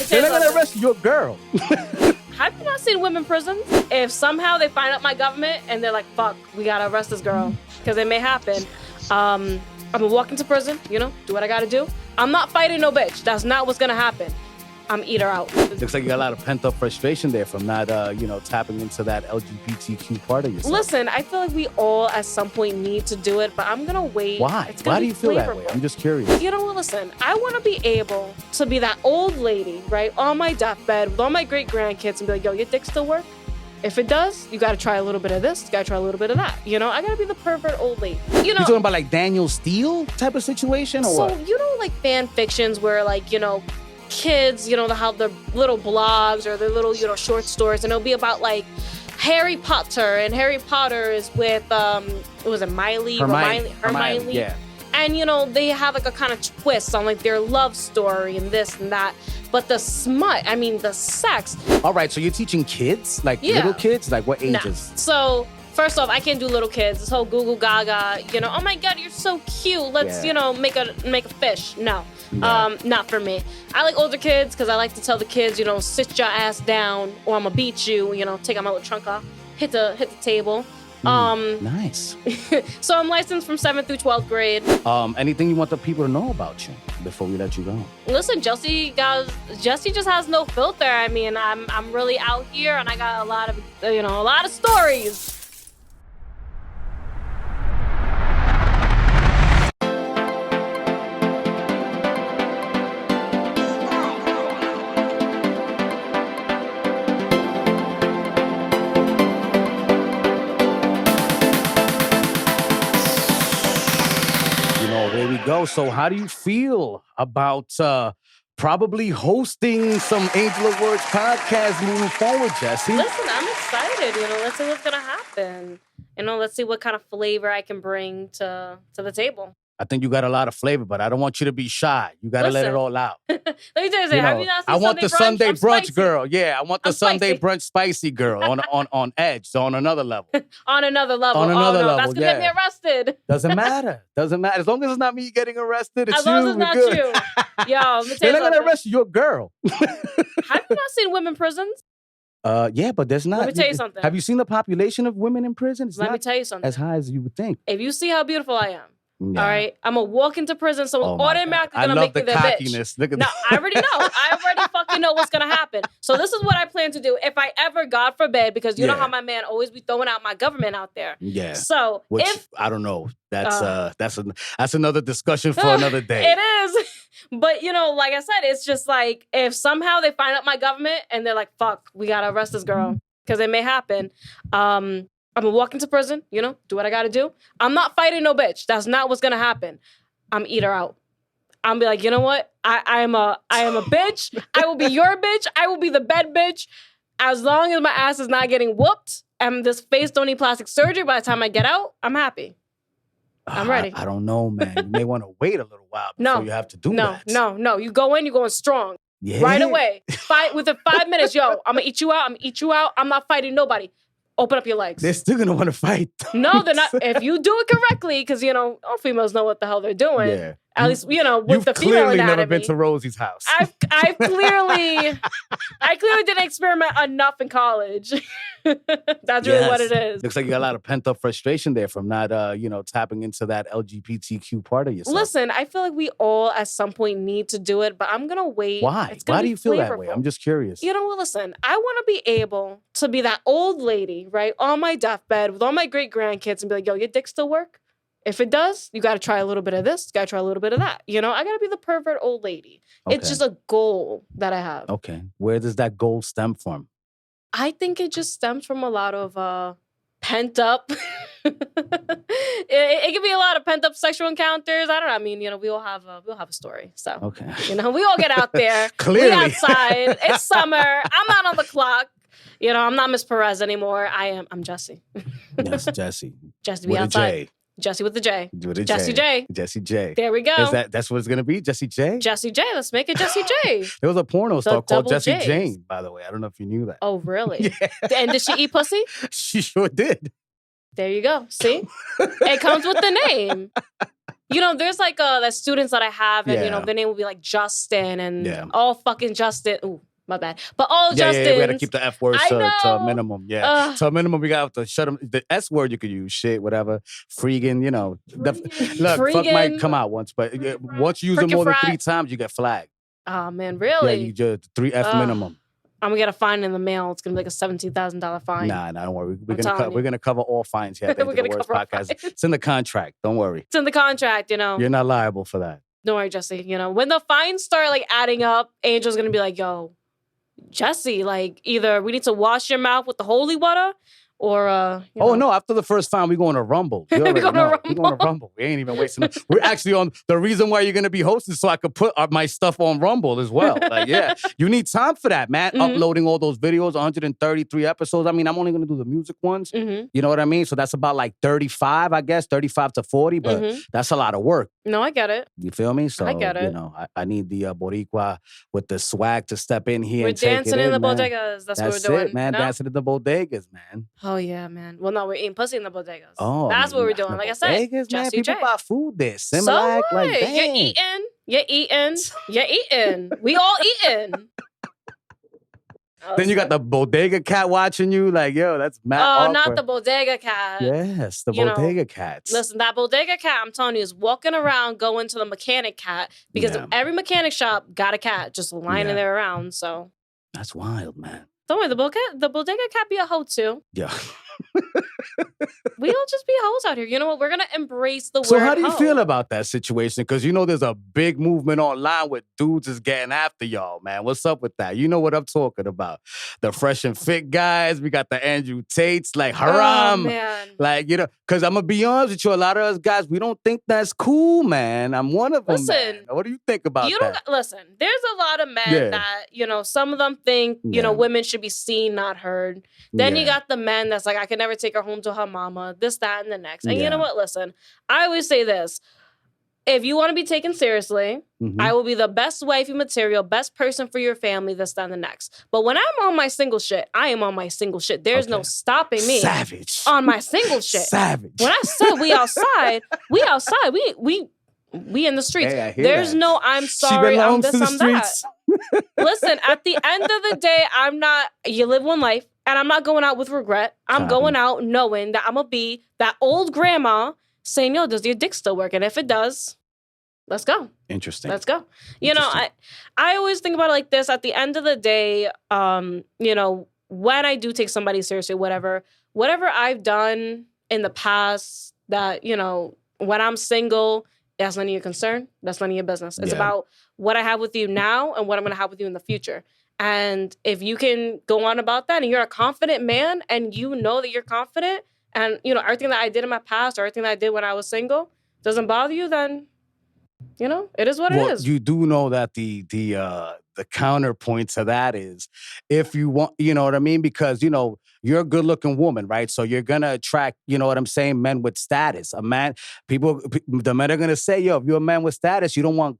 They're not gonna arrest your girl. Have you not seen women in prisons? If somehow they find out my government and they're like, fuck, we gotta arrest this girl, because it may happen. I'm gonna walk into prison, you know, do what I gotta do. I'm not fighting no bitch. That's not what's gonna happen. I'm eat her out. Looks like you got a lot of pent-up frustration there from not, tapping into that LGBTQ part of yourself. Listen, I feel like we all at some point need to do it, but I'm gonna wait. Why? Why do you feel that way? I'm just curious. You know what? Listen, I want to be able to be that old lady, right, on my deathbed with all my great grandkids and be like, yo, your dick still work? If it does, you gotta try a little bit of this, you gotta try a little bit of that. You know, I gotta be the pervert old lady. You know, you talking about like Daniel Steele type of situation or what? So, you know, like fan fictions where like, you know, kids, you know, they'll have their little blogs or their little, you know, short stories, and it'll be about like Harry Potter, and Harry Potter is with was it Hermione? Yeah. And you know, they have like a kind of twist on like their love story and this and that. But the smut, I mean the sex. All right, so you're teaching kids? Like little kids? Like what ages? Nah. So first off, I can't do little kids. This whole Goo Goo Gaga, you know, oh my God, you're so cute. Let's, you know, make a fish. No. Not for me. I like older kids because I like to tell the kids, you know, sit your ass down or I'm gonna beat you, you know, take out my little trunk off, hit the table. Nice. So I'm licensed from 7th through 12th grade. Anything you want the people to know about you before we let you go? Listen, Jesse just has no filter. I mean, I'm really out here and I got a lot of stories. There we go. So how do you feel about probably hosting some Angel of Words podcast moving forward, Jesse? Listen, I'm excited. You know, let's see what's going to happen. You know, let's see what kind of flavor I can bring to the table. I think you got a lot of flavor, but I don't want you to be shy. You got to let it all out. Let me tell you something. Have you not seen I want the Sunday brunch girl. Yeah, I want the Sunday spicy. brunch spicy girl on edge, so on another level. On another level. On another level, that's going to get me arrested. Doesn't matter. Doesn't matter. As long as it's not me getting arrested, it's as long as it's not good. you. Yo, let me tell you They're not going to arrest your girl. Have you not seen women in prisons? Yeah, but there's not. Let me tell you something. Have you seen the population of women in prison? It's Let not me tell you something. as high as you would think. If you see how beautiful I am, yeah. all right, I'm going to walk into prison, so automatically going to make me the cockiness. bitch. Look at no, I already know. I already fucking know what's going to happen. So this is what I plan to do. If I ever, God forbid, because you know how my man always be throwing out my government out there. Yeah. So if I don't know, that's another discussion for another day. It is. But, you know, like I said, it's just like if somehow they find out my government and they're like, fuck, we got to arrest this girl, because it may happen. I'm gonna walk into prison, you know, do what I gotta do. I'm not fighting no bitch. That's not what's gonna happen. I'm eat her out. I'm be like, you know what? I am a bitch. I will be your bitch. I will be the bed bitch. As long as my ass is not getting whooped and this face don't need plastic surgery by the time I get out, I'm happy. I'm ready. I don't know, man. You may want to wait a little while before you have to do that. No. You go in, you're going strong. Yeah. Right away. Fight within 5 minutes. Yo, I'm gonna eat you out. I'm not fighting nobody. Open up your legs. They're still going to want to fight. No, they're not. If you do it correctly, because, you know, all females know what the hell they're doing. Yeah. At least, you know, with the female anatomy. You've clearly never been to Rosie's house. I clearly didn't experiment enough in college. That's really what it is. Looks like you got a lot of pent-up frustration there from not, tapping into that LGBTQ part of yourself. Listen, I feel like we all at some point need to do it, but I'm going to wait. Why? Why do you feel that way? I'm just curious. You know what? Listen, I want to be able to be that old lady, right, on my deathbed with all my great grandkids and be like, yo, your dick still work? If it does, you got to try a little bit of this. You got to try a little bit of that. You know, I got to be the pervert old lady. Okay. It's just a goal that I have. Okay. Where does that goal stem from? I think it just stems from a lot of pent up. it can be a lot of pent up sexual encounters. I don't know. I mean, you know, we all have a story. So, okay. You know, we all get out there. Clearly. We outside. It's summer. I'm not on the clock. You know, I'm not Miss Perez anymore. I'm Jesse. Yes, Jesse. Jesse be outside. Jesse with the J. With a Jesse J. Jesse J. There we go. That's what it's going to be? Jesse J? Jesse J. Let's make it Jesse J. There was a porno star called Jesse J's. Jane, by the way. I don't know if you knew that. Oh, really? Yeah. And did she eat pussy? She sure did. There you go. See? It comes with the name. There's like the students that I have, and their name will be like Justin and all fucking Justin. Ooh, my bad. But all Justins. We gotta keep the F words to a minimum. Yeah. To a minimum, we got to shut them. The S word you could use, shit, whatever. Freegan, look, fuck might come out once, but once you use it more than 3 times, you get flagged. Oh man, really? Yeah, you just 3 F minimum. I'm gonna get a fine in the mail. It's gonna be like a $17,000 fine. Nah, don't worry. We're gonna cover all fines here at the Angel of Words podcast. It's in the contract. Don't worry. It's in the contract. You're not liable for that. Don't worry, Jesse. When the fines start like adding up, Angel's gonna be like, "Yo, Jesse, like either we need to wash your mouth with the holy water, or no! After the first time, we're going to Rumble. We're going to Rumble. We ain't even wasting. We're actually on the reason why you're going to be hosting, so I could put my stuff on Rumble as well. Like, yeah, you need time for that, man. Mm-hmm. Uploading all those videos, 133 episodes. I mean, I'm only going to do the music ones. Mm-hmm. You know what I mean? So that's about like 35, I guess, 35 to 40. But that's a lot of work. No, I get it. You feel me? So I get it. I need the Boricua with the swag to step in here. We're and take dancing it in the man. bodegas. That's what we're doing, man. Dancing in the bodegas, man. Oh yeah, man. Well, no, we're eating pussy in the bodegas. Oh, that's what we're doing. Like I said, bodegas, man. People buy food there. So what? Like, You're eating. We all eating. Then you got the bodega cat watching you, like, yo, that's mad. Oh, not the bodega cat. Yes, the bodega cats. Listen, that bodega cat, I'm telling you, is walking around going to the mechanic cat because every mechanic shop got a cat just lying there around. So that's wild, man. Don't worry, the bodega cat be a hoe too. Yeah. We don't just be hoes out here. You know what? We're going to embrace the word So how do you hoe. feel about that situation? Because there's a big movement online with dudes is getting after y'all, man. What's up with that? You know what I'm talking about. The Fresh and Fit guys. We got the Andrew Tates. Like, haram. Oh, man. Like, because I'm going to be honest with you, a lot of us guys, we don't think that's cool, man. I'm one of them, Listen, man. What do you think about that? Listen, there's a lot of men that, some of them think, women should be seen, not heard. Then you got the men that's like, I can never take her home to her mama, this, that, and the next. And you know what? Listen, I always say this. If you want to be taken seriously, I will be the best wifey material, best person for your family, this, that, and the next. But when I'm on my single shit, I am on my single shit. There's no stopping me. Savage. On my single shit. Savage. When I said we outside, we in the streets. Hey, There's that. No, I'm sorry, I'm this, I'm that. Listen, at the end of the day, you live one life, and I'm not going out with regret. I'm going out knowing that I'm going to be that old grandma saying, yo, does your dick still work? And if it does, let's go. Interesting. Let's go. I always think about it like this. At the end of the day, when I do take somebody seriously, whatever I've done in the past that, when I'm single, that's none of your concern. That's none of your business. It's about what I have with you now and what I'm going to have with you in the future. And if you can go on about that and you're a confident man and you know that you're confident and, everything that I did in my past or everything that I did when I was single doesn't bother you, then, it is what it is. You do know that the counterpoint to that is if you want, you know what I mean? Because, you're a good looking woman, right? So you're going to attract, you know what I'm saying, men with status. The men are going to say, yo, if you're a man with status, you don't want,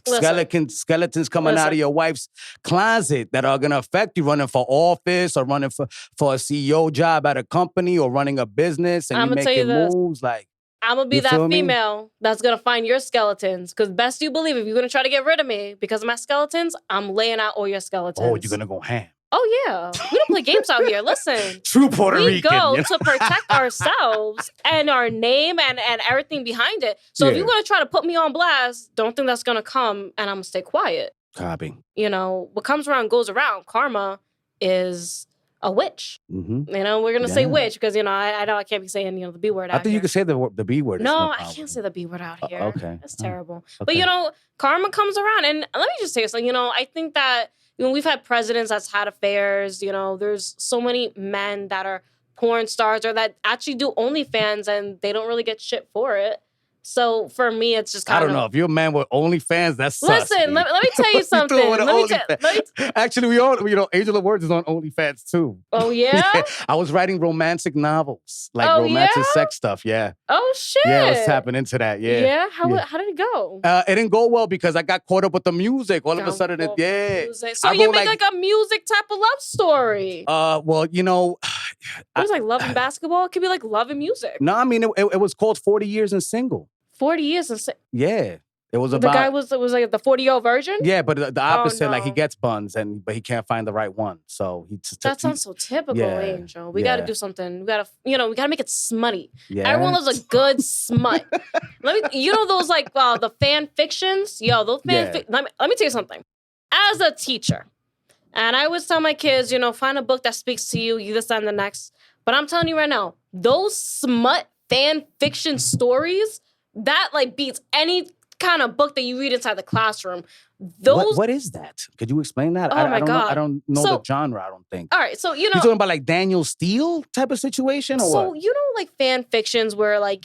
skeletons coming out of your wife's closet that are going to affect you running for office or running for a CEO job at a company or running a business and you making moves like. I'm going to be that female that's going to find your skeletons. Because best you believe, if you're going to try to get rid of me because of my skeletons, I'm laying out all your skeletons. Oh, you're going to go ham. Oh, yeah. We don't play games out here. Listen. True Puerto Rican. We go to protect ourselves and our name and everything behind it. So if you're going to try to put me on blast, don't think that's going to come and I'm going to stay quiet. Copy. What comes around goes around. Karma is a witch. Mm-hmm. We're going to say witch because, I know I can't be saying, the B word out here. I think you can say the B word. No, I can't say the B word out here. Okay. That's terrible. Okay. But, karma comes around. And let me just say something. I think that we've had presidents that's had affairs. There's so many men that are porn stars or that actually do OnlyFans and they don't really get shit for it. So for me, it's just kind of... I don't know. If you're a man with OnlyFans, that's sus. Listen, let me tell you something. Actually, we all, Angel of Words is on OnlyFans too. Oh, yeah? I was writing romantic novels, like romantic sex stuff, yeah. Oh, shit. Yeah, I was tapping into that, yeah. Yeah? How did it go? It didn't go well because I got caught up with the music. All of a sudden, So you make like a music type of love story. Well, It was like love and basketball. It could be like love and music. No, I mean, it was called 40 Years and Single. 40 years and Yeah. It was the about... guy was like the 40-year-old virgin? Yeah, but the opposite, no. like he gets buns, but he can't find the right one. So that sounds so typical, Angel. We got to do something. We got to make it smutty. Yeah. Everyone loves a good smut. Those like the fan fictions? Yo, those fan let me tell you something. As a teacher, and I always tell my kids, find a book that speaks to you, this and the next. But I'm telling you right now, those smut fan fiction stories, that like beats any kind of book that you read inside the classroom. What is that? Could you explain that? Oh my God. I don't know the genre, I don't think. All right, so you're talking about like Daniel Steele type of situation, or so what? Like fan fictions where like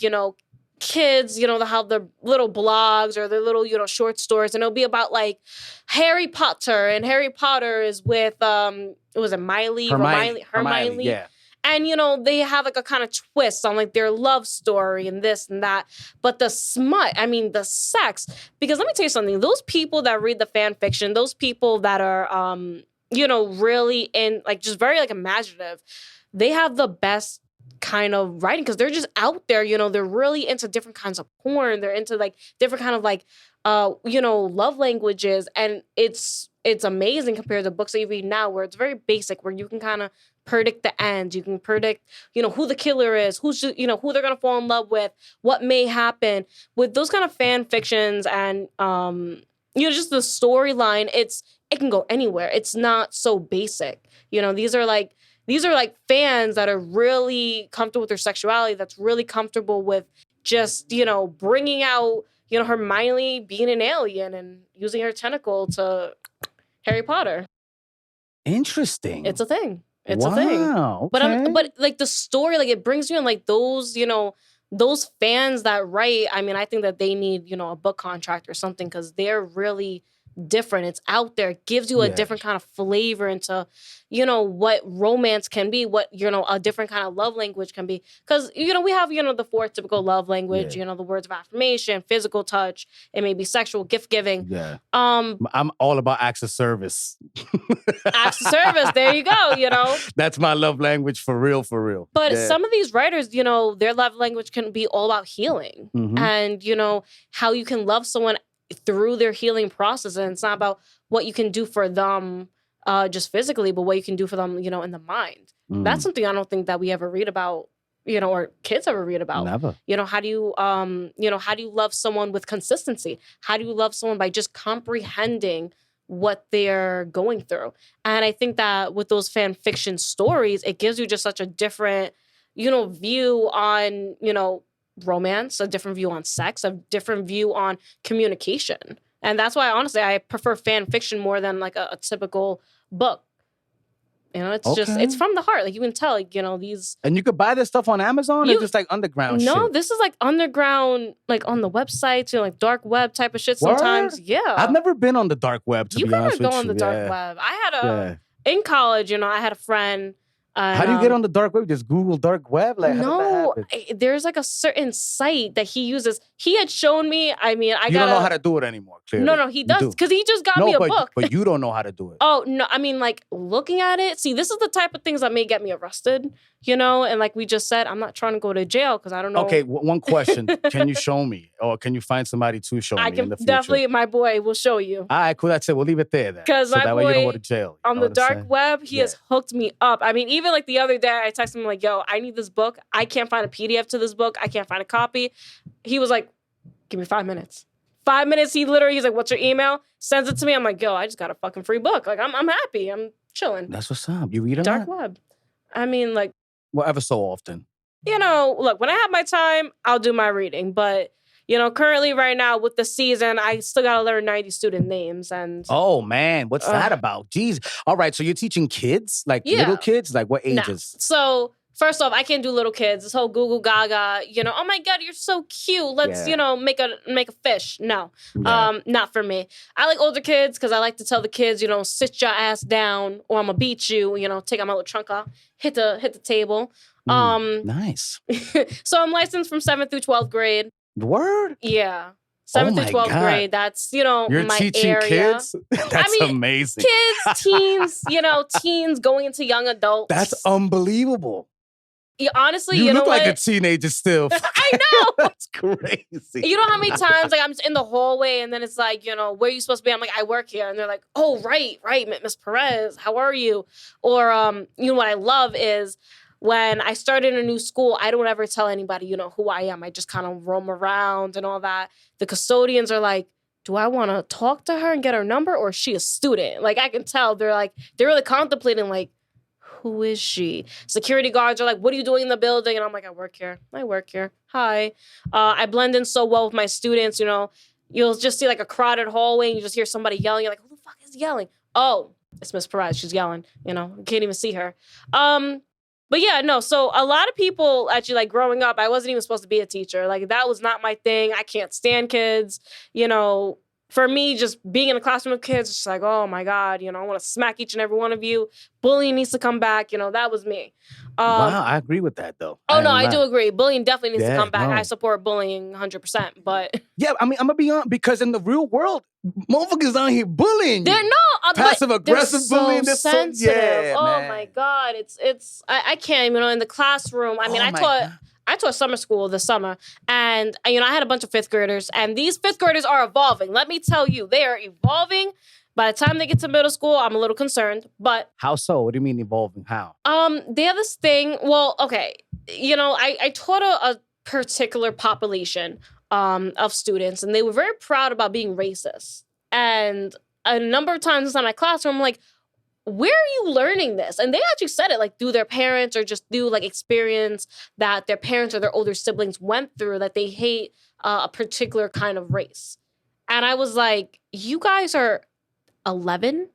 kids they'll have their little blogs or their little short stories, and it'll be about like Harry Potter, and Harry Potter is with was it Hermione? Yeah. And, they have like a kind of twist on like their love story and this and that. But the smut, the sex, because let me tell you something, those people that read the fan fiction, those people that are, really in like just very like imaginative, they have the best kind of writing because they're just out there, they're really into different kinds of porn. They're into like different kind of like, love languages. And it's amazing compared to books that you read now where it's very basic, where you can kind of predict the end. You can predict, who the killer is, who they're going to fall in love with, what may happen. With those kind of fan fictions and, just the storyline, it can go anywhere. It's not so basic. These are like fans that are really comfortable with their sexuality, that's really comfortable with just, bringing out, Hermione being an alien and using her tentacles to Harry Potter. Interesting. It's a thing. It's a thing. Okay. But like the story, like it brings you in like those, those fans that write. I think that they need, a book contract or something because they're really different. It's out there. It gives you a different kind of flavor into, what romance can be, what, a different kind of love language can be. Because, we have, the 4 typical love language, the words of affirmation, physical touch, it may be sexual, gift giving. Yeah. I'm all about acts of service. Acts of service, there you go, That's my love language for real. But some of these writers, their love language can be all about healing. Mm-hmm. And, how you can love someone through their healing process. And it's not about what you can do for them just physically, but what you can do for them, in the mind. That's something I don't think that we ever read about, or kids ever read about. Never. How do you, how do you love someone with consistency? How do you love someone by just comprehending what they're going through? And I think that with those fan fiction stories, it gives you just such a different, view on, romance, a different view on sex, a different view on communication. And that's why, honestly, I prefer fan fiction more than like a typical book. It's just, it's from the heart. Like you can tell, like, these. And you could buy this stuff on Amazon or just like underground shit? No, this is like underground, like on the websites, like dark web type of shit sometimes. Word? Yeah. I've never been on the dark web, to be honest with you. You gotta go on the dark web. I had in college, I had a friend. How do you get on the dark web? Just Google dark web? Like, no, there's like a certain site that he uses. He had shown me. You don't know how to do it anymore, clearly. No, he does. Because he just got me a book. But you don't know how to do it. Oh, no. Like looking at it. See, this is the type of things that may get me arrested, And like we just said, I'm not trying to go to jail because I don't know. Okay, one question. Can you show me? Or can you find somebody to show me in the future? Definitely, my boy will show you. All right, cool. That's it. We'll leave it there then. Because so that way you don't go to jail. On the dark web, he has hooked me up. Even like the other day, I texted him like, yo, I need this book. I can't find a PDF to this book. I can't find a copy. He was like, give me 5 minutes. 5 minutes, he's like, what's your email? Sends it to me. I'm like, yo, I just got a fucking free book. Like, I'm happy. I'm chilling. That's what's up. You read on dark web. Like. Well, ever so often. Look, when I have my time, I'll do my reading. But, currently right now with the season, I still got to learn 90 student names. And oh, man. What's that about? Jeez. All right. So you're teaching kids? Like little kids? Like what ages? No. So first off, I can't do little kids. This whole Google Gaga, oh my God, you're so cute. Let's, make a fish. No, not for me. I like older kids because I like to tell the kids, sit your ass down or I'm gonna beat you. Take out my little trunk off, hit the table. Nice. So I'm licensed from 7th through 12th grade. Word? Yeah. 7th through 12th grade. That's, You're my teaching area. Kids? That's amazing. Kids, teens, teens going into young adults. That's unbelievable. honestly, you you know look what? like a teenager still. I know. That's crazy. You know how many times like I'm just in the hallway and then it's like, where are you supposed to be? I'm like, I work here. And they're like, oh, right, Miss Perez, how are you? Or, what I love is when I start in a new school, I don't ever tell anybody, who I am. I just kind of roam around and all that. The custodians are like, do I want to talk to her and get her number, or is she a student? Like, I can tell they're really contemplating, like, who is she? Security guards are like, what are you doing in the building? And I'm like, I work here. Hi. I blend in so well with my students, You'll just see like a crowded hallway and you just hear somebody yelling. You're like, who the fuck is yelling? Oh, it's Miss Perez. She's yelling, you can't even see her. But yeah, no. So a lot of people actually, like, growing up, I wasn't even supposed to be a teacher. Like, that was not my thing. I can't stand kids, For me, just being in a classroom with kids, it's just like, oh my God, I want to smack each and every one of you. Bullying needs to come back. That was me. Wow, I agree with that, though. Oh, no, I do agree. Bullying definitely needs to come back. No. I support bullying 100%. But yeah, I mean, I'm going to be honest, because in the real world, motherfuckers out here bullying. They're not. Passive-aggressive bullying. They're so sensitive. Yeah, oh, man. my God. I can't, in the classroom. I mean, I taught summer school this summer, and, I had a bunch of fifth graders, and these fifth graders are evolving. Let me tell you, they are evolving. By the time they get to middle school, I'm a little concerned, but... How so? What do you mean evolving? How? They have this thing, well, okay, I taught a particular population of students, and they were very proud about being racist. And a number of times inside my classroom, I'm like, where are you learning this? And they actually said it, like, through their parents or just through, like, experience that their parents or their older siblings went through, that they hate a particular kind of race. And I was like, you guys are 11,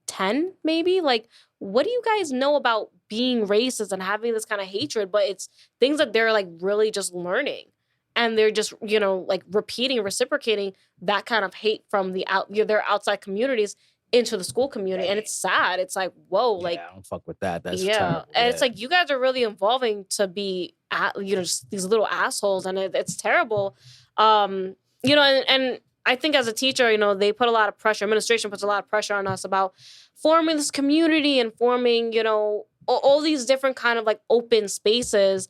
10, maybe? Like, what do you guys know about being racist and having this kind of hatred? But it's things that they're, like, really just learning. And they're just, like, repeating, reciprocating that kind of hate from their outside communities into the school community. And it's sad. It's like, whoa, like, I don't fuck with that. That's yeah. terrible. And it's like, you guys are really evolving to be, just these little assholes, and it's terrible. And I think as a teacher, they put a lot of pressure. Administration puts a lot of pressure on us about forming this community and forming, all these different kind of, like, open spaces.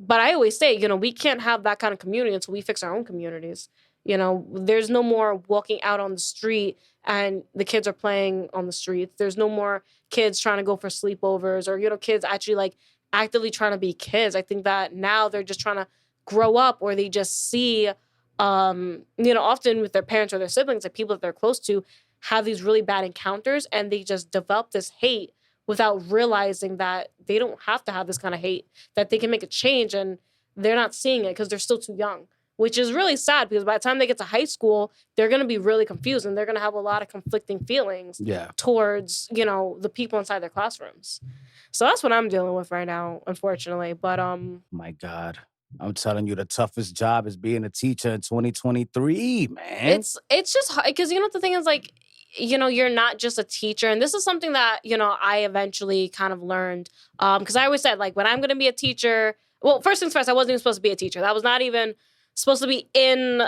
But I always say, we can't have that kind of community until we fix our own communities. There's no more walking out on the street and the kids are playing on the streets. There's no more kids trying to go for sleepovers or, kids actually, like, actively trying to be kids. I think that now they're just trying to grow up, or they just see, often with their parents or their siblings, like, people that they're close to have these really bad encounters, and they just develop this hate without realizing that they don't have to have this kind of hate, that they can make a change, and they're not seeing it because they're still too young. Which is really sad, because by the time they get to high school, they're going to be really confused, and they're going to have a lot of conflicting feelings towards, the people inside their classrooms. So that's what I'm dealing with right now, unfortunately. But my God, I'm telling you, the toughest job is being a teacher in 2023, man. It's just hard, because the thing is, like, you're not just a teacher, and this is something that I eventually kind of learned, because I always said, like, when I'm going to be a teacher, well, first things first, I wasn't even supposed to be a teacher. That was not even supposed to be in,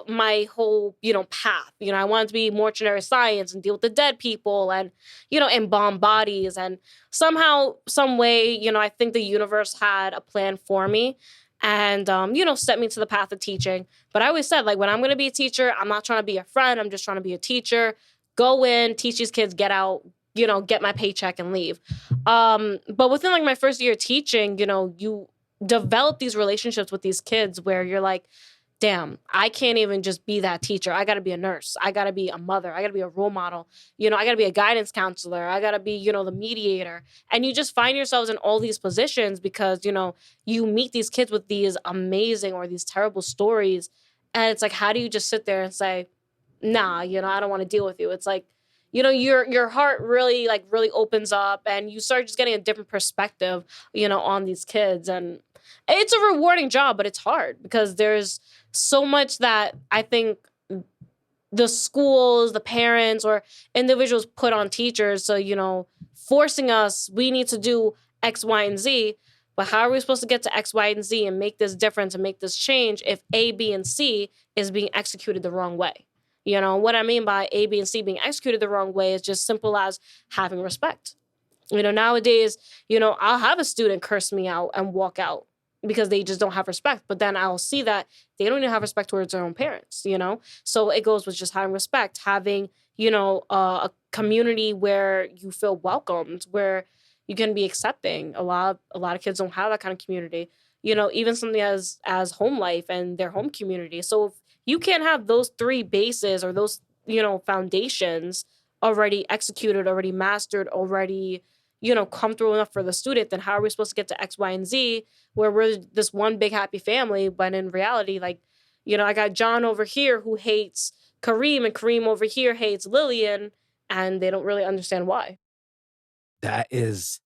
my whole, path. I wanted to be mortuary science and deal with the dead people and, embalm bodies. And somehow, some way, I think the universe had a plan for me and, set me to the path of teaching. But I always said, like, when I'm going to be a teacher, I'm not trying to be a friend. I'm just trying to be a teacher. Go in, teach these kids, get out, get my paycheck and leave. But within, like, my first year teaching, you develop these relationships with these kids where you're like, damn, I can't even just be that teacher. I got to be a nurse. I got to be a mother. I got to be a role model. I got to be a guidance counselor. I got to be, the mediator. And you just find yourselves in all these positions because, you meet these kids with these amazing or these terrible stories. And it's like, how do you just sit there and say, nah, I don't want to deal with you. It's like, your heart really opens up and you start just getting a different perspective, on these kids. And it's a rewarding job, but it's hard because there's so much that I think the schools, the parents, or individuals put on teachers. So, forcing us, we need to do X, Y, and Z. But how are we supposed to get to X, Y, and Z and make this difference and make this change if A, B, and C is being executed the wrong way? What I mean by A, B, and C being executed the wrong way is just simple as having respect. You know, nowadays, you know, I'll have a student curse me out and walk out because they just don't have respect. But then I'll see that they don't even have respect towards their own parents, you know? So it goes with just having respect, having, you know, a community where you feel welcomed, where you can be accepting. A lot of kids don't have that kind of community. You know, even something as home life and their home community. So if you can't have those three bases or those, you know, foundations already executed, already mastered, already, you know, comfortable enough for the student, then how are we supposed to get to X, Y, and Z where we're this one big happy family? But in reality, like, you know, I got John over here who hates Kareem and Kareem over here hates Lillian, and they don't really understand why. That is,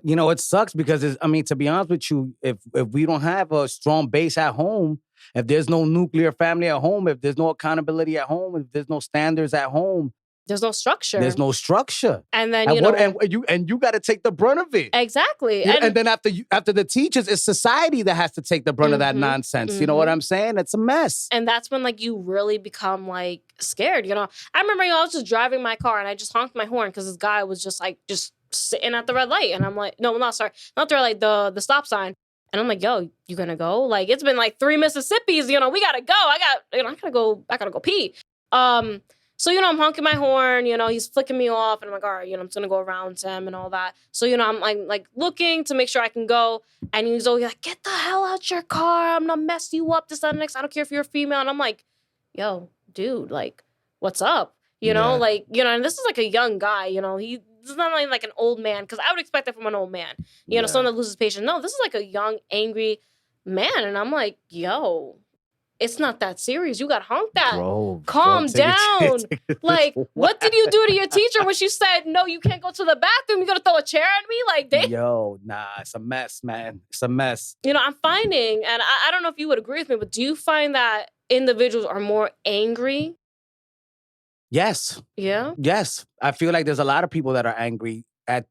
you know, it sucks because I mean, to be honest with you, if we don't have a strong base at home, if there's no nuclear family at home, if there's no accountability at home, if there's no standards at home, there's no structure. There's no structure. And then, you got to take the brunt of it. Exactly. And then after the teachers, it's society that has to take the brunt of that nonsense. You know what I'm saying? It's a mess. And that's when, like, you really become, like, scared, you know? I remember, you know, I was just driving my car and I just honked my horn because this guy was just sitting at the red light. And I'm like, no, not the red light, the stop sign. And I'm like, yo, you gonna go? Like, it's been like 3 Mississippis, you know, we gotta go. I gotta go pee. So, you know, I'm honking my horn, you know, he's flicking me off, and I'm like, all right, you know, I'm just gonna go around him and all that. So, you know, I'm like looking to make sure I can go, and he's always like, get the hell out your car, I'm gonna mess you up, this, that, and next, I don't care if you're a female. And I'm like, yo, dude, like, what's up? You know, like, you know, and this is like a young guy, you know, he's not like an old man, because I would expect that from an old man, you know, someone that loses patience. No, this is like a young, angry man, and I'm like, yo, it's not that serious. You got honked at. Calm down. Like, what did you do to your teacher when she said, no, you can't go to the bathroom? You gonna throw a chair at me? Like, Yo, nah, it's a mess, man. It's a mess. You know, I'm finding, and I don't know if you would agree with me, but do you find that individuals are more angry? Yes. Yeah? Yes. I feel like there's a lot of people that are angry at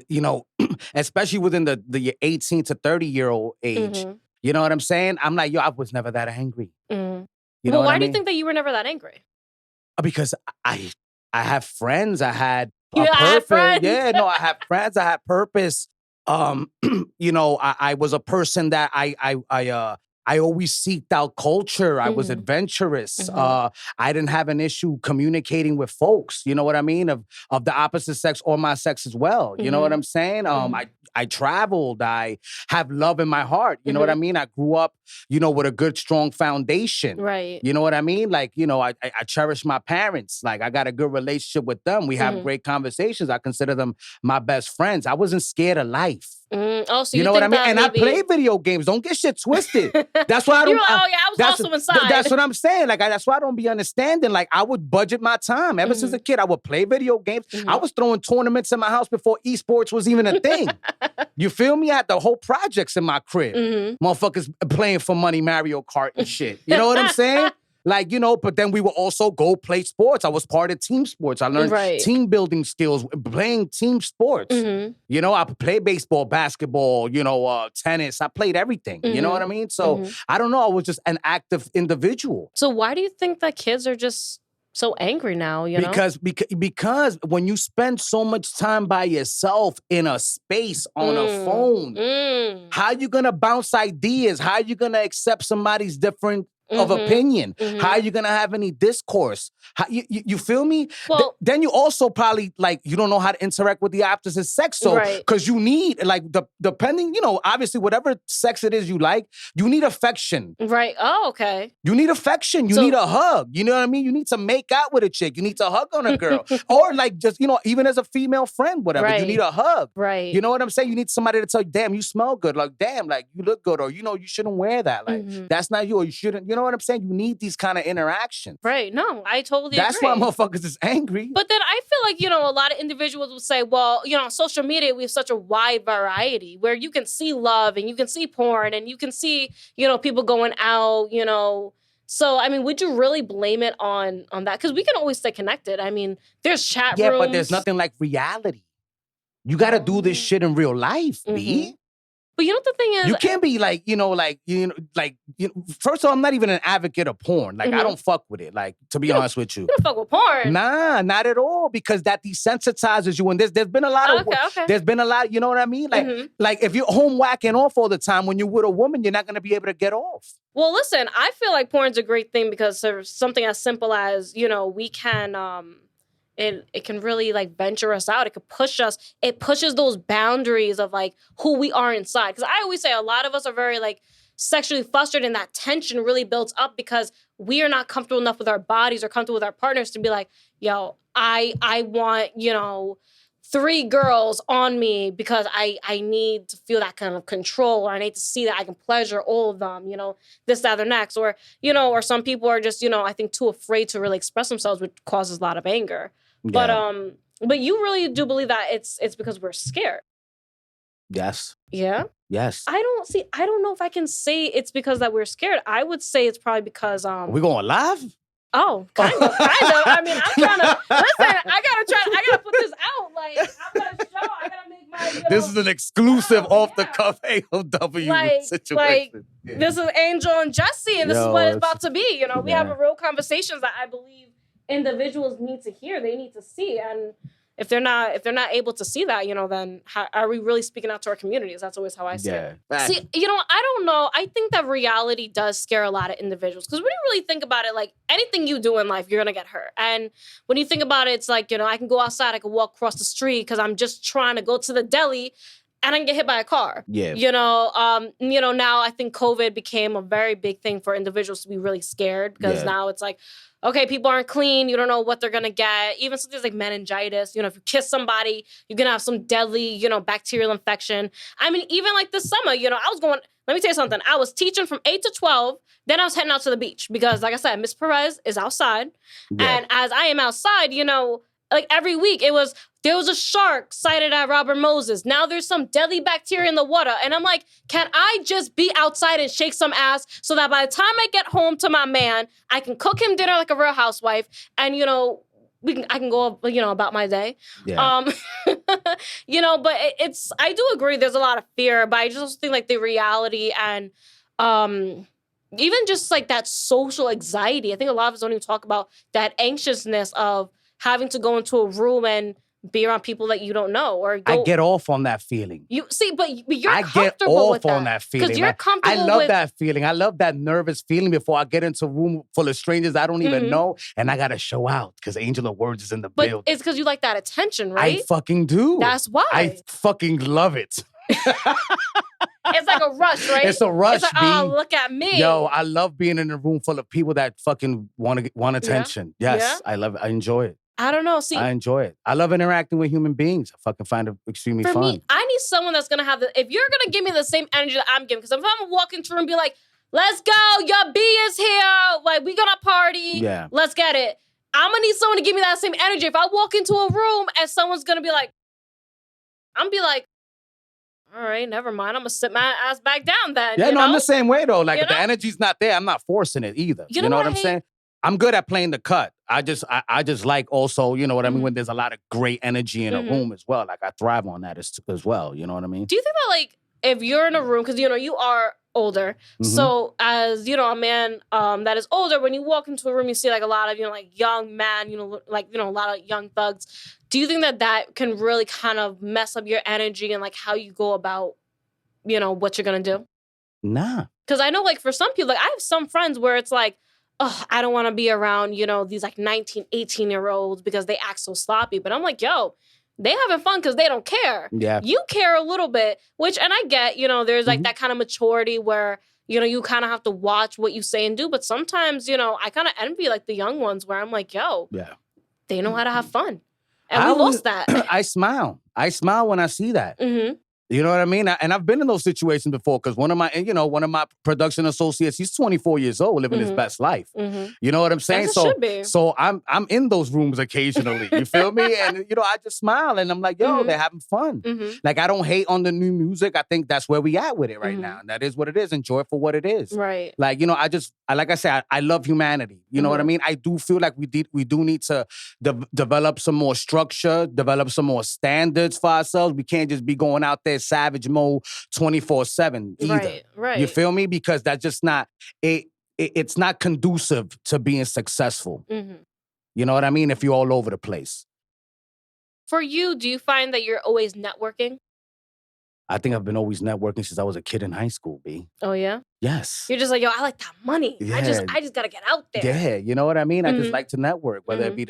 you know, especially within the 18 to 30-year-old age. Mm-hmm. You know what I'm saying? I'm like, yo, I was never that angry. Mm. You know why do you think that you were never that angry? Because I have friends. I had purpose. Had friends. Yeah, no, I had friends. I had purpose. You know, I was a person that I always seeked out culture. I was adventurous. I didn't have an issue communicating with folks, you know what I mean? Of the opposite sex or my sex as well. You know what I'm saying? I traveled. I have love in my heart. You know what I mean? I grew up, you know, with a good, strong foundation. Right. You know what I mean? Like, you know, I cherish my parents. Like, I got a good relationship with them. We have great conversations. I consider them my best friends. I wasn't scared of life. Oh, so you know what I mean? And I play video games. Don't get shit twisted. That's why I don't. You're like, I was also inside. That's what I'm saying. Like, that's why I don't be understanding. Like, I would budget my time. Ever since a kid, I would play video games. I was throwing tournaments in my house before esports was even a thing. You feel me? I had the whole projects in my crib. Motherfuckers playing for money, Mario Kart and shit. You know what I'm saying? Like, you know, but then we would also go play sports. I was part of team sports. I learned team building skills, playing team sports. You know, I played baseball, basketball, you know, tennis. I played everything. You know what I mean? So I don't know. I was just an active individual. So why do you think that kids are just so angry now, you know? Because when you spend so much time by yourself in a space on a phone, how you gonna bounce ideas? How you gonna accept somebody's different of opinion? How are you gonna have any discourse? How, you feel me? Well, then you also probably, like, you don't know how to interact with the opposite sex. So, because you need, like, depending, you know, obviously whatever sex it is you like, you need affection. Right. Oh, okay. You need affection. You need a hug. You know what I mean? You need to make out with a chick. You need to hug on a girl. Or, like, just, you know, even as a female friend, whatever, you need a hug. Right. You know what I'm saying? You need somebody to tell you, damn, you smell good. Like, damn, like, you look good. Or, you know, you shouldn't wear that. Like, that's not you. Or you shouldn't, you know what I'm saying? You need these kind of interactions. Right. No, I totally That's agree. why motherfuckers is angry. But then I feel like, you know, a lot of individuals will say, well, you know, on social media, we have such a wide variety where you can see love and you can see porn and you can see, you know, people going out, you know. So, I mean, would you really blame it on that? Because we can always stay connected. I mean, there's chat rooms. Yeah, but there's nothing like reality. You got to do this shit in real life, B. But you know what the thing is? You can't be like, first of all, I'm not even an advocate of porn. Like, I don't fuck with it, like, to be honest with you. You don't fuck with porn? Nah, not at all, because that desensitizes you. And there's been a lot of, there's been a lot, you know what I mean? Like if you're home whacking off all the time, when you're with a woman, you're not going to be able to get off. Well, listen, I feel like porn's a great thing because there's something as simple as, we can... It can really like venture us out. It could push us. It pushes those boundaries of like who we are inside. Because I always say a lot of us are very like sexually flustered, and that tension really builds up because we are not comfortable enough with our bodies or comfortable with our partners to be like, yo, I want, 3 girls on me because I need to feel that kind of control, or I need to see that I can pleasure all of them, this, that, or next. Or, or some people are just, I think too afraid to really express themselves, which causes a lot of anger. Yeah. But you really do believe that it's because we're scared. Yes. Yeah? Yes. I don't know if I can say it's because that we're scared. I would say it's probably because we going live? Oh, kind of. I mean, I'm trying to listen. I gotta put this out. Like, I'm gonna show. I gotta make my. This is an exclusive off the cuff AOW situation. Like, this is Angel and Jesse, and this is what it's about to be. We have a real conversations that I believe individuals need to hear. They need to see, and if they're not able to see that, then how are we really speaking out to our communities? That's always how I see it. See, I don't know. I think that reality does scare a lot of individuals because when you really think about it, like anything you do in life, you're gonna get hurt. And when you think about it, it's like, I can go outside, I can walk across the street because I'm just trying to go to the deli and I can get hit by a car. Yeah. Now I think COVID became a very big thing for individuals to be really scared because now it's like, okay, people aren't clean. You don't know what they're going to get. Even something like meningitis. If you kiss somebody, you're going to have some deadly, bacterial infection. I mean, even like this summer, let me tell you something. I was teaching from 8 to 12. Then I was heading out to the beach because, like I said, Miss Perez is outside. Yeah. And as I am outside, like every week there was a shark sighted at Robert Moses. Now there's some deadly bacteria in the water. And I'm like, can I just be outside and shake some ass so that by the time I get home to my man, I can cook him dinner like a real housewife and, I can go, about my day. Yeah. But I do agree there's a lot of fear, but I just also think like the reality and even just like that social anxiety. I think a lot of us don't even talk about that anxiousness of having to go into a room and be around people that you don't know, or I get off on that feeling. You see, but you're comfortable with that. I get off on that feeling. Because you're comfortable I love that feeling. I love that nervous feeling before I get into a room full of strangers I don't even know, and I gotta show out because Angel of Words is in the building. It's because you like that attention, right? I fucking do. That's why. I fucking love it. It's like a rush, right? It's a rush. It's like, oh, look at me. Yo, I love being in a room full of people that fucking want attention. Yeah. Yes, I love it. I enjoy it. I don't know. See, I enjoy it. I love interacting with human beings. I fucking find it extremely fun. For me, I need someone that's gonna have if you're gonna give me the same energy that I'm giving, because if I'm gonna walk into a room and be like, let's go, your B is here, like we gonna party, let's get it. I'm gonna need someone to give me that same energy. If I walk into a room and someone's gonna be like, I'm gonna be like, all right, never mind. I'm gonna sit my ass back down then. Yeah, I'm the same way though. Like if the energy's not there, I'm not forcing it either. You know what I'm saying? I'm good at playing the cut. I just like also, you know what I mean, when there's a lot of great energy in a room as well. Like I thrive on that as well. You know what I mean? Do you think that like if you're in a room, because you are older, so as a man that is older, when you walk into a room, you see like a lot of like young men, a lot of young thugs. Do you think that can really kind of mess up your energy and like how you go about, what you're gonna do? Nah. Because I know like for some people, like I have some friends where it's like, oh, I don't want to be around, these like 19, 18-year-olds because they act so sloppy. But I'm like, yo, they having fun because they don't care. Yeah. You care a little bit, and I get, there's like that kind of maturity where, you kind of have to watch what you say and do. But sometimes, I kind of envy like the young ones where I'm like, yo, they know how to have fun. And we lost that. I smile. I smile when I see that. Mm-hmm. You know what I mean? And I've been in those situations before because one of my production associates, he's 24 years old, living his best life. Mm-hmm. You know what I'm saying? So I'm in those rooms occasionally. You feel me? And I just smile and I'm like, yo, they're having fun. Mm-hmm. Like I don't hate on the new music. I think that's where we at with it right now. And that is what it is. Enjoy it for what it is. Right. Like like I said, I love humanity. You know what I mean? I do feel like we do need to develop some more structure, develop some more standards for ourselves. We can't just be going out there savage mode 24/7 either. Right. You feel me? Because that's just not it's not conducive to being successful. Mm-hmm. You know what I mean? If you're all over the place. For you, do you find that you're always networking? I think I've been always networking since I was a kid in high school, B. Oh, yeah? Yes. You're just like, yo, I like that money. Yeah. I just got to get out there. Yeah, you know what I mean? I just Mhm. like to network, whether it be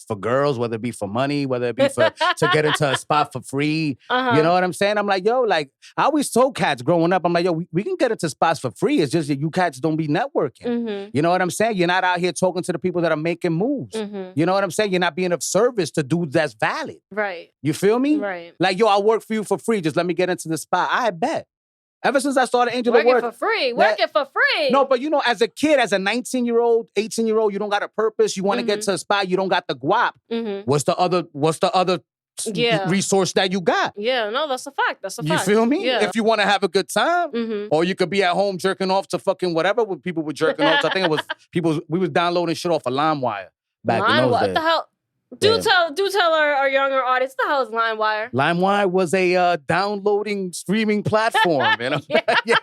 for girls, whether it be for money, whether it be for to get into a spot for free. Uh-huh. You know what I'm saying? I'm like, yo, like, I always told cats growing up, I'm like, yo, we can get into spots for free. It's just that you cats don't be networking. Mm-hmm. You know what I'm saying? You're not out here talking to the people that are making moves. Mm-hmm. You know what I'm saying? You're not being of service to dudes that's valid. Right. You feel me? Right. Like, yo, I'll work for you for free. Just let me get into the spot. I bet. Ever since I started Angel Work of Work. it for free. Work it for free. No, but as a kid, as a 19-year-old, 18-year-old, you don't got a purpose. You want to get to a spot, you don't got the guap. Mm-hmm. What's the other resource that you got? Yeah, no, that's a fact. That's a fact. You feel me? Yeah. If you want to have a good time, Mm-hmm. or you could be at home jerking off to fucking whatever when people were jerking off. I think it was we was downloading shit off of LimeWire back in those What days. the hell? Do tell our younger audience, what the hell is LimeWire? LimeWire was a downloading streaming platform, you know? Yeah.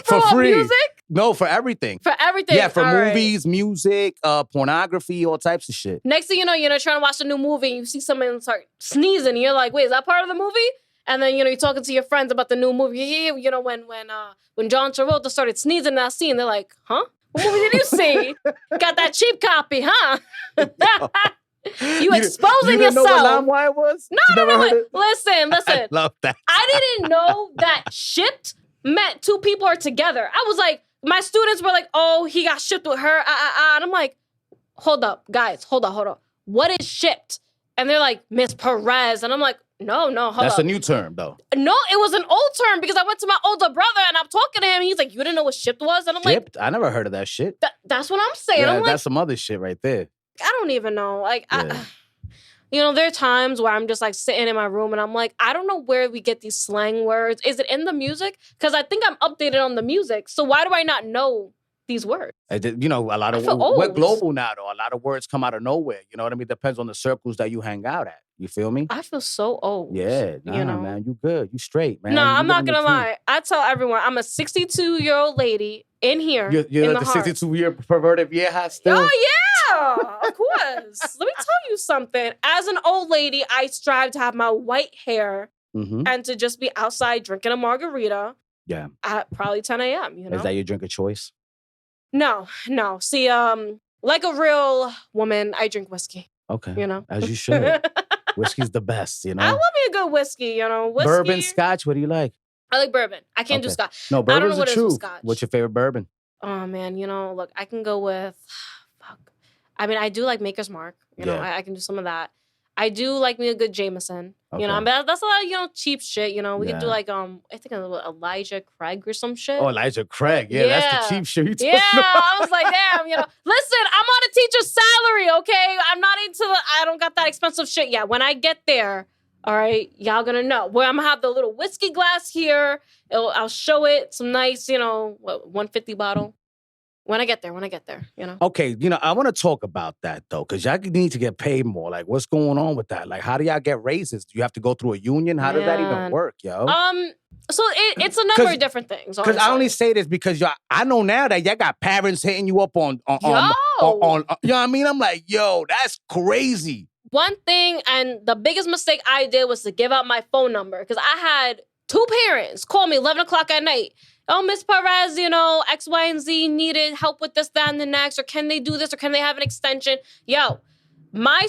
For free. Music? No, for everything. For everything. Yeah, for All right. movies, music, pornography, all types of shit. Next thing you know, you're trying to watch a new movie and you see someone start sneezing. And you're like, wait, is that part of the movie? And then, you're talking to your friends about the new movie. Yeah, when John Travolta started sneezing in that scene, they're like, huh? What movie did you see? Got that cheap copy, huh? You exposing you didn't yourself. know what LimeWire was? No. Listen. I love that. I didn't know that shipped meant two people are together. I was like, my students were like, oh, he got shipped with her. And I'm like, hold up, guys, hold up. What is shipped? And they're like, Miss Perez. And I'm like, no, hold up. That's a new term, though. No, it was an old term because I went to my older brother and I'm talking to him. And he's like, you didn't know what shipped was? And I'm Shipped? I never heard of that shit. that's what I'm saying. Yeah, I'm like, that's some other shit right there. I don't even know. Like, Yeah. there are times where I'm just like sitting in my room and I'm like, I don't know where we get these slang words. Is it in the music? Because I think I'm updated on the music. So why do I not know these words? A lot of we're global now, though. A lot of words come out of nowhere. You know what I mean? Depends on the circles that you hang out at. You feel me? I feel so old. Yeah, man. You good. You straight, man. No, You I'm not living going to the lie. I tell everyone I'm a 62-year-old lady in here. You're in like the the 62-year perverted vieja still? Oh, yeah. Of course. Let me tell you something. As an old lady, I strive to have my white hair and to just be outside drinking a margarita. Yeah. At probably 10 a.m., Is that your drink of choice? No. See, like a real woman, I drink whiskey. Okay. As you should. Whiskey's the best, I love me a good whiskey, Whiskey. Bourbon, scotch, what do you like? I like bourbon. I can't do scotch. No, bourbon's I don't know what the it is with truth. scotch. What's your favorite bourbon? Oh, man, look, I can go with, I mean, I do like Maker's Mark. I can do some of that. I do like me a good Jameson. Okay. But that's a lot of, cheap shit, We can do like, I think it was Elijah Craig or some shit. Oh, Elijah Craig. Yeah, that's the cheap shit you talking Yeah, about. I was like, damn, Listen, I'm on a teacher's salary, okay? I'm not I don't got that expensive shit yet. When I get there, all right, y'all gonna know. Where I'm gonna have the little whiskey glass here. I'll show it some nice, 150 bottle. When I get there, Okay, I want to talk about that, though, because y'all need to get paid more. Like, what's going on with that? Like, how do y'all get raises? Do you have to go through a union? How does that even work, yo? So it's a number of different things. Because I only say this because I know now that y'all got parents hitting you up on you know what I mean? I'm like, yo, that's crazy. One thing, and the biggest mistake I did was to give out my phone number because I had two parents call me 11 o'clock at night. Oh, Miss Perez, X, Y, and Z needed help with this, that, and the next, or can they do this, or can they have an extension? Yo, my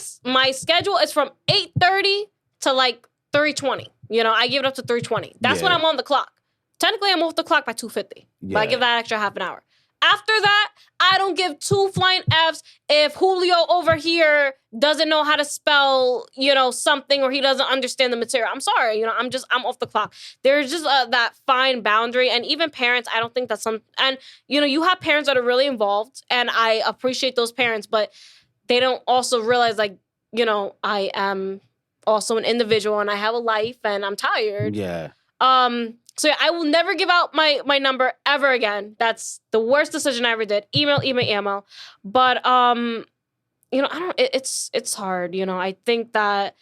schedule is from 8:30 to like 3:20. I give it up to 3:20. That's when I'm on the clock. Technically, I'm off the clock by 2:50, but I give that extra half an hour. After that, I don't give two flying Fs if Julio over here doesn't know how to spell, something, or he doesn't understand the material. I'm sorry, I'm off the clock. There's just that fine boundary. And even parents, I don't think that's you have parents that are really involved, and I appreciate those parents, but they don't also realize, like, I am also an individual and I have a life and I'm tired. Yeah. So yeah, I will never give out my number ever again. That's the worst decision I ever did. Email. But I don't. It's hard. I think that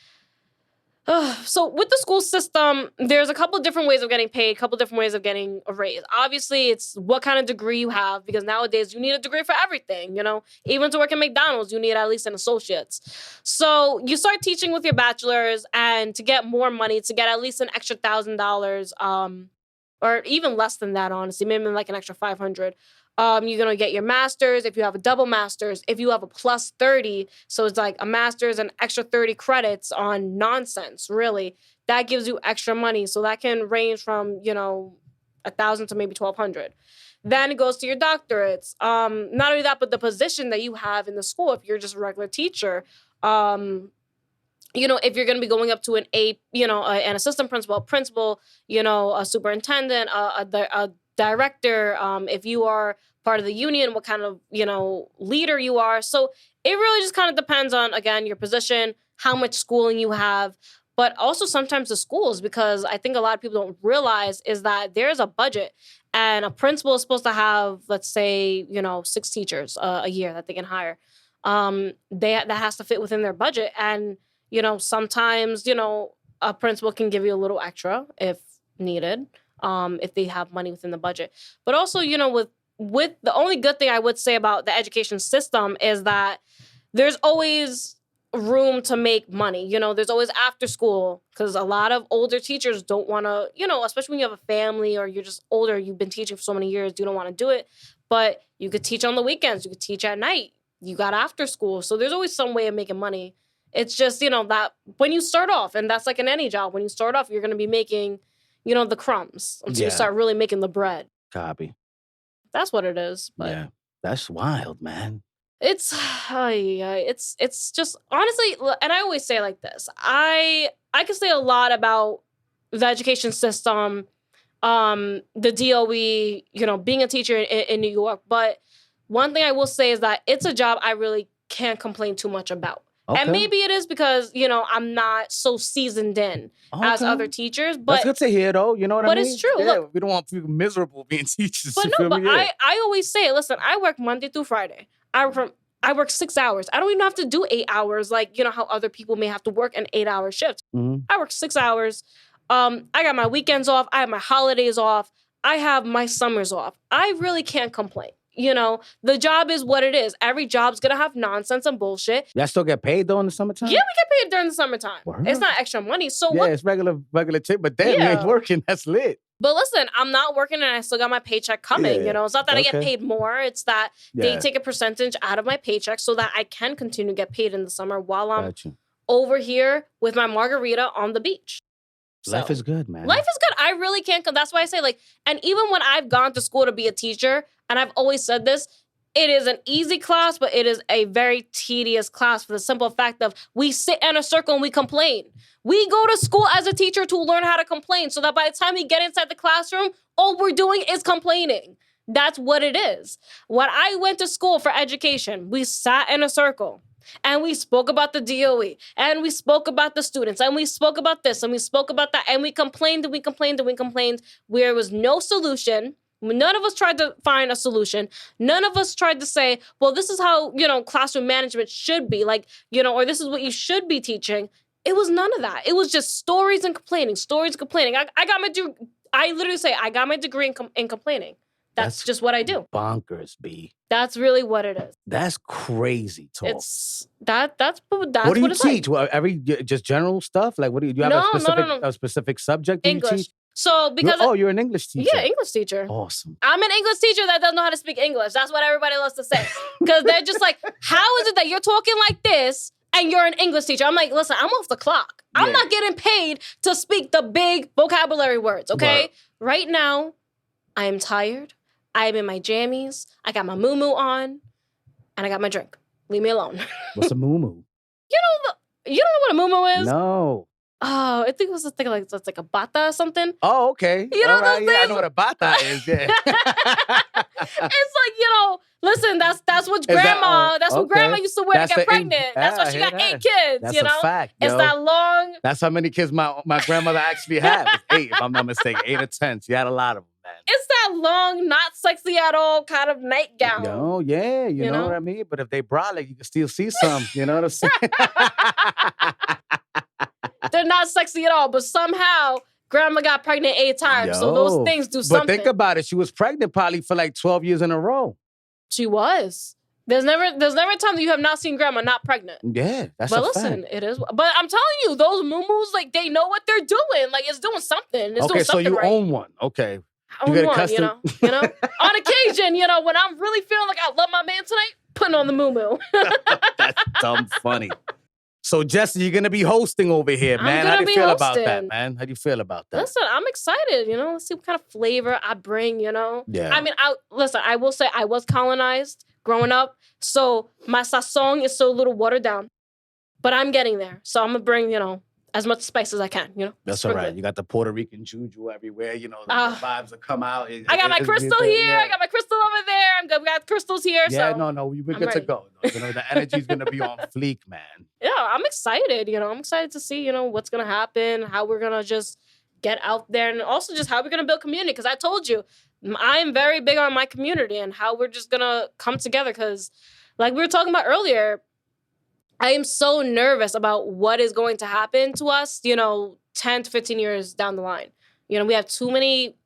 So with the school system, there's a couple different ways of getting paid, a couple different ways of getting a raise. Obviously, it's what kind of degree you have, because nowadays you need a degree for everything, you know? Even to work at McDonald's, you need at least an associate's. So you start teaching with your bachelor's, and to get more money, to get at least an extra $1,000, or even less than that, honestly, maybe like an extra $500. You're going to get your master's if you have a double master's. If you have a plus 30, so it's like a master's and extra 30 credits on nonsense, really, that gives you extra money. So that can range from, you know, 1,000 to maybe 1,200. Then it goes to your doctorates. Not only that, but the position that you have in the school, if you're just a regular teacher, you know, if you're going to be going up to an assistant principal, you know, a superintendent, a director, if you are part of the union, what kind of, you know, leader you are. So it really just kind of depends on, again, your position, how much schooling you have, but also sometimes the schools, because I think a lot of people don't realize is that there's a budget, and a principal is supposed to have, let's say, you know, 6 teachers a year that they can hire. That has to fit within their budget. And, you know, sometimes, you know, a principal can give you a little extra if needed. If they have money within the budget. But also, you know, with the only good thing I would say about the education system is that there's always room to make money. You know, there's always after school, because a lot of older teachers don't want to, you know, especially when you have a family or you're just older, you've been teaching for so many years, you don't want to do it. But you could teach on the weekends, you could teach at night, you got after school. So there's always some way of making money. It's just, you know, that when you start off, and that's like in any job, when you start off, you're going to be making, you know, the crumbs until you start really making the bread. Copy. That's what it is. But yeah, that's wild, man. It's just, honestly, and I always say like this, I can say a lot about the education system, the DOE, you know, being a teacher in New York. But one thing I will say is that it's a job I really can't complain too much about. Okay. And maybe it is because, you know, I'm not so seasoned in as other teachers. But that's good to hear, though. You know what I mean? But it's true. Yeah, look, we don't want people miserable being teachers. But no, but I always say, listen, I work Monday through Friday. I work 6 hours. I don't even have to do 8 hours, like, you know, how other people may have to work an 8-hour shift. Mm-hmm. I work 6 hours. I got my weekends off. I have my holidays off. I have my summers off. I really can't complain. You know, the job is what it is. Every job's going to have nonsense and bullshit. Y'all still get paid, though, in the summertime? Yeah, we get paid during the summertime. Word. It's not extra money. So yeah, it's regular tip, but then you ain't working. That's lit. But listen, I'm not working and I still got my paycheck coming. You know, it's not that I get paid more. It's that they take a percentage out of my paycheck so that I can continue to get paid in the summer while I'm over here with my margarita on the beach. Life is good, man. Life is good. I really can't. That's why I say, like, and even when I've gone to school to be a teacher, and I've always said this, it is an easy class, but it is a very tedious class for the simple fact of we sit in a circle and we complain. We go to school as a teacher to learn how to complain so that by the time we get inside the classroom, all we're doing is complaining. That's what it is. When I went to school for education, we sat in a circle. And we spoke about the DOE, and we spoke about the students, and we spoke about this, and we spoke about that, and we complained, and we complained, and we complained. There was no solution. None of us tried to find a solution. None of us tried to say, well, this is how, you know, classroom management should be, like, you know, or this is what you should be teaching. It was none of that. It was just stories and complaining, stories and complaining. I literally say I got my degree in complaining. That's just what I do. Bonkers, B. That's really what it is. That's crazy talk. It's that's what do you it's teach? like. Just general stuff? Like, what do you have a specific subject English. You teach? So because you're an English teacher. Yeah, English teacher. Awesome. I'm an English teacher that doesn't know how to speak English. That's what everybody loves to say. Because they're just like, how is it that you're talking like this and you're an English teacher? I'm like, listen, I'm off the clock. I'm not getting paid to speak the big vocabulary words, okay? Right now, I am tired. I'm in my jammies. I got my moo-moo on, and I got my drink. Leave me alone. What's a moo-moo? You don't know what a moo-moo is? No. Oh, I think it was a thing like it's like a bata or something. Oh, okay. You know those things? Yeah, I know what a bata is. Yeah. It's like, you know, listen, that's what grandma, that's what grandma used to wear to get pregnant. That's why she got 8 kids, that's you know? A fact, it's that long. That's how many kids my grandmother actually had. It was 8, if I'm not mistaken. 8 or 10. She had a lot of them, man. It's that long, not sexy at all kind of nightgown. No, yeah, you know what I mean? But if they brolic, you can still see some. You know what I'm saying? They're not sexy at all, but somehow grandma got pregnant 8 times. So those things do something. But think about it. She was pregnant probably for like 12 years in a row. She was. There's never a time that you have not seen grandma not pregnant. Yeah, that's but a listen, fact. it is. But I'm telling you, those moo-moos, like, they know what they're doing. Like, it's doing something. It's doing so something you right. own one. Okay. I own one, you know? On occasion, when I'm really feeling like I love my man tonight, putting on the moo-moo. That's dumb funny. So, Jesse, you're going to be hosting over here, man. How do you feel about that, man? How do you feel about that? Listen, I'm excited, Let's see what kind of flavor I bring, Yeah. I mean, I will say I was colonized growing up, so my sazon is still a little watered down, but I'm getting there. So I'm going to bring, as much spice as I can, That's all right. You got the Puerto Rican juju everywhere, the vibes that come out. I got my crystal here. Yeah. I got my crystal over there. I'm good. We got crystals here. Yeah, so we're good to go. The energy's going to be on fleek, man. Yeah, I'm excited. I'm excited to see, what's going to happen, how we're going to just get out there, and also just how we're going to build community. Because I told you, I am very big on my community and how we're just going to come together. Because like we were talking about earlier, I am so nervous about what is going to happen to us, 10 to 15 years down the line. We have too many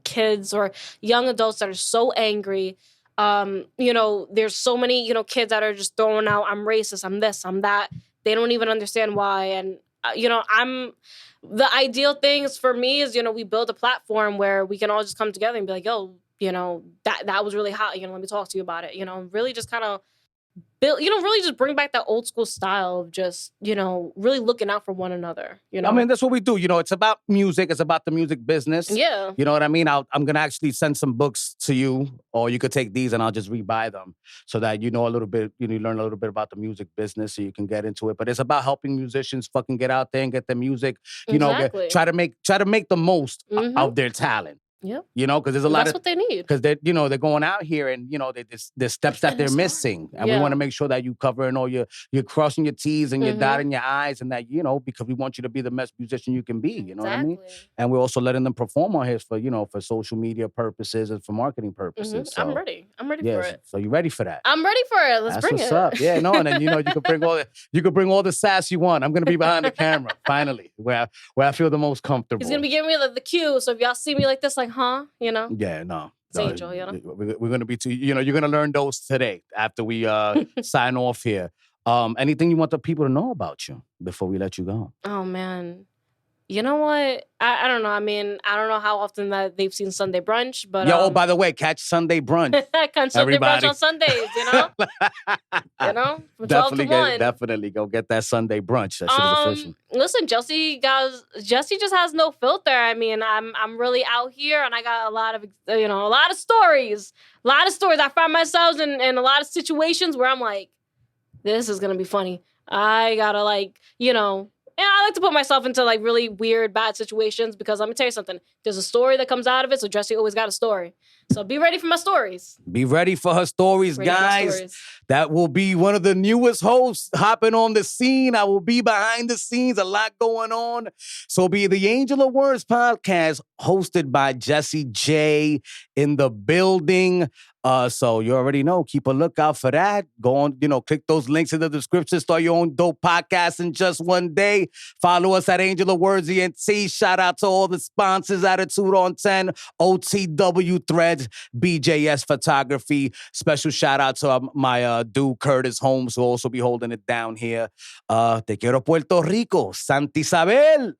kids or young adults that are so angry. There's so many, kids that are just throwing out, I'm racist, I'm this, I'm that. They don't even understand why. And, the ideal things for me is, we build a platform where we can all just come together and be like, yo, that was really hot. Let me talk to you about it. Really just kind of build, really just bring back that old school style of just, really looking out for one another, I mean, that's what we do. It's about music. It's about the music business. Yeah. You know what I mean? I'm going to actually send some books to you, or you could take these and I'll just rebuy them so that you know a little bit, you learn a little bit about the music business so you can get into it. But it's about helping musicians fucking get out there and get their music, exactly. try to make the most of their talent. Yeah. Because there's a lot that's what they need. Because they're going out here and, there's steps that they're missing. And we want to make sure that you covering all you're crossing your T's and you're dotting your I's and that, because we want you to be the best musician you can be. You know what I mean? And we're also letting them perform on here for, for social media purposes and for marketing purposes. So, I'm ready. I'm ready for it. So you ready for that? I'm ready for it. Let's bring it. That's what's up. Yeah, no, and then, you can bring all the sass you want. I'm going to be behind the camera, finally, where I feel the most comfortable. He's going to be giving me the cue. So if y'all see me like this, like, huh? Yeah, no. It's Angel, We're going to be, you're going to learn those today after we sign off here. Anything you want the people to know about you before we let you go? Oh, man. You know what? I don't know. I mean, I don't know how often that they've seen Sunday Brunch, but... by the way, catch Sunday Brunch. Catch Sunday Brunch on Sundays, From 12 to 1. Definitely go get that Sunday Brunch. That shit is official. Listen, Jesse just has no filter. I mean, I'm really out here, and I got a lot of stories. A lot of stories. I find myself in a lot of situations where I'm like, this is going to be funny. I got to, and I like to put myself into really weird, bad situations because let me tell you something. There's a story that comes out of it, so Jesse always got a story. So be ready for my stories. Be ready for her stories, guys. That will be one of the newest hosts hopping on the scene. I will be behind the scenes, a lot going on. So be the Angel of Words podcast hosted by Jesse J in the building. So you already know, keep a lookout for that. Go on, click those links in the description. Start your own dope podcast in just one day. Follow us at Angel of Words ENT. Shout out to all the sponsors, Attitude on 10, OTW Threads, BJS Photography. Special shout out to my dude Curtis Holmes, who will also be holding it down here. Te quiero Puerto Rico, Santa Isabel.